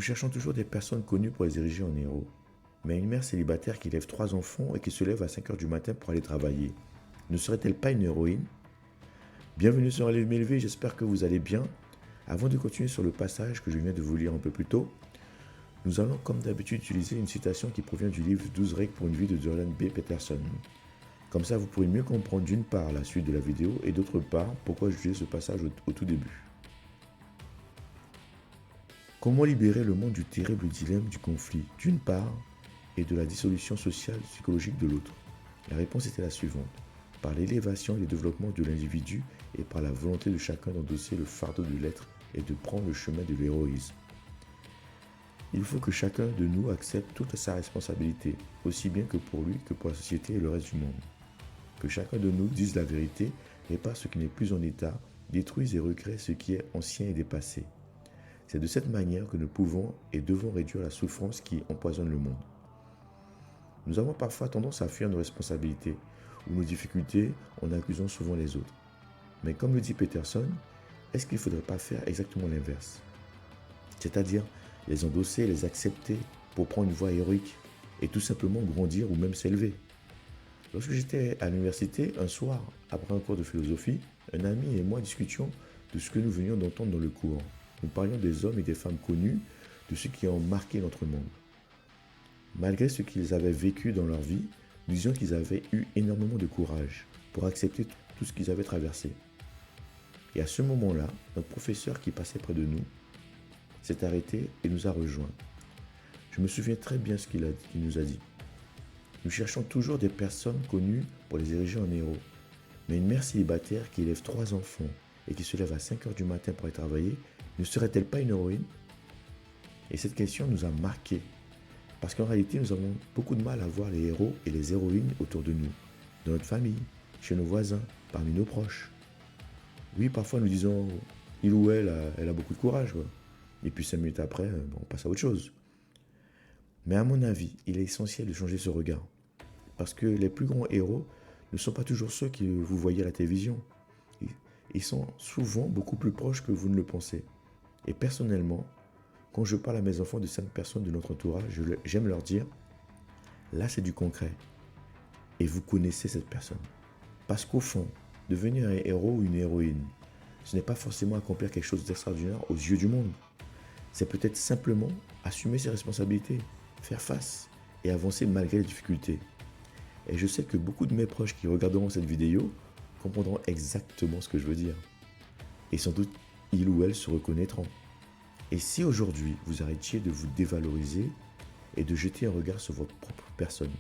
Nous cherchons toujours des personnes connues pour les ériger en héros. Mais une mère célibataire qui élève 3 enfants et qui se lève à 5 heures du matin pour aller travailler, ne serait-elle pas une héroïne? Bienvenue sur Enlève m'élever, j'espère que vous allez bien. Avant de continuer sur le passage que je viens de vous lire un peu plus tôt, nous allons comme d'habitude utiliser une citation qui provient du livre 12 règles pour une vie de Jordan B. Peterson. Comme ça, vous pourrez mieux comprendre d'une part la suite de la vidéo et d'autre part pourquoi j'utilise ce passage au tout début. Comment libérer le monde du terrible dilemme du conflit d'une part et de la dissolution sociale et psychologique de l'autre? La réponse était la suivante. Par l'élévation et le développement de l'individu et par la volonté de chacun d'endosser le fardeau de l'être et de prendre le chemin de l'héroïsme. Il faut que chacun de nous accepte toute sa responsabilité, aussi bien que pour lui que pour la société et le reste du monde. Que chacun de nous dise la vérité, répare ce qui n'est plus en état, détruise et recrée ce qui est ancien et dépassé. C'est de cette manière que nous pouvons et devons réduire la souffrance qui empoisonne le monde. Nous avons parfois tendance à fuir nos responsabilités ou nos difficultés en accusant souvent les autres. Mais comme le dit Peterson, est-ce qu'il ne faudrait pas faire exactement l'inverse? C'est-à-dire les endosser, les accepter pour prendre une voie héroïque et tout simplement grandir ou même s'élever. Lorsque j'étais à l'université, un soir, après un cours de philosophie, un ami et moi discutions de ce que nous venions d'entendre dans le cours. Nous parlions des hommes et des femmes connus, de ceux qui ont marqué notre monde. Malgré ce qu'ils avaient vécu dans leur vie, nous disions qu'ils avaient eu énormément de courage pour accepter tout ce qu'ils avaient traversé. Et à ce moment-là, notre professeur qui passait près de nous s'est arrêté et nous a rejoints. Je me souviens très bien ce qu'il nous a dit. Nous cherchons toujours des personnes connues pour les ériger en héros. Mais une mère célibataire qui élève 3 enfants et qui se lève à 5 heures du matin pour aller travailler, ne serait-elle pas une héroïne? Et cette question nous a marqués. Parce qu'en réalité, nous avons beaucoup de mal à voir les héros et les héroïnes autour de nous, dans notre famille, chez nos voisins, parmi nos proches. Oui, parfois nous disons, il ou elle a beaucoup de courage, quoi. Et puis 5 minutes après, on passe à autre chose. Mais à mon avis, il est essentiel de changer ce regard. Parce que les plus grands héros ne sont pas toujours ceux que vous voyez à la télévision. Ils sont souvent beaucoup plus proches que vous ne le pensez. Et personnellement, quand je parle à mes enfants de 5 personnes de notre entourage, j'aime leur dire, là c'est du concret. Et vous connaissez cette personne. Parce qu'au fond, devenir un héros ou une héroïne, ce n'est pas forcément accomplir quelque chose d'extraordinaire aux yeux du monde. C'est peut-être simplement assumer ses responsabilités, faire face et avancer malgré les difficultés. Et je sais que beaucoup de mes proches qui regarderont cette vidéo comprendront exactement ce que je veux dire. Et sans doute, ils ou elles se reconnaîtront. Et si aujourd'hui, vous arrêtiez de vous dévaloriser et de jeter un regard sur votre propre personne,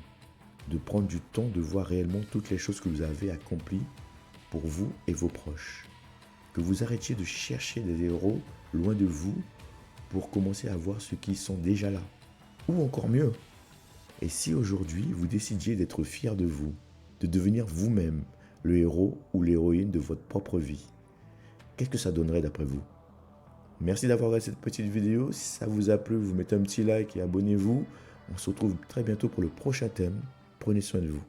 de prendre du temps de voir réellement toutes les choses que vous avez accomplies pour vous et vos proches, que vous arrêtiez de chercher des héros loin de vous pour commencer à voir ceux qui sont déjà là, ou encore mieux. Et si aujourd'hui, vous décidiez d'être fier de vous, de devenir vous-même le héros ou l'héroïne de votre propre vie, qu'est-ce que ça donnerait d'après vous? Merci d'avoir regardé cette petite vidéo. Si ça vous a plu, vous mettez un petit like et abonnez-vous. On se retrouve très bientôt pour le prochain thème. Prenez soin de vous.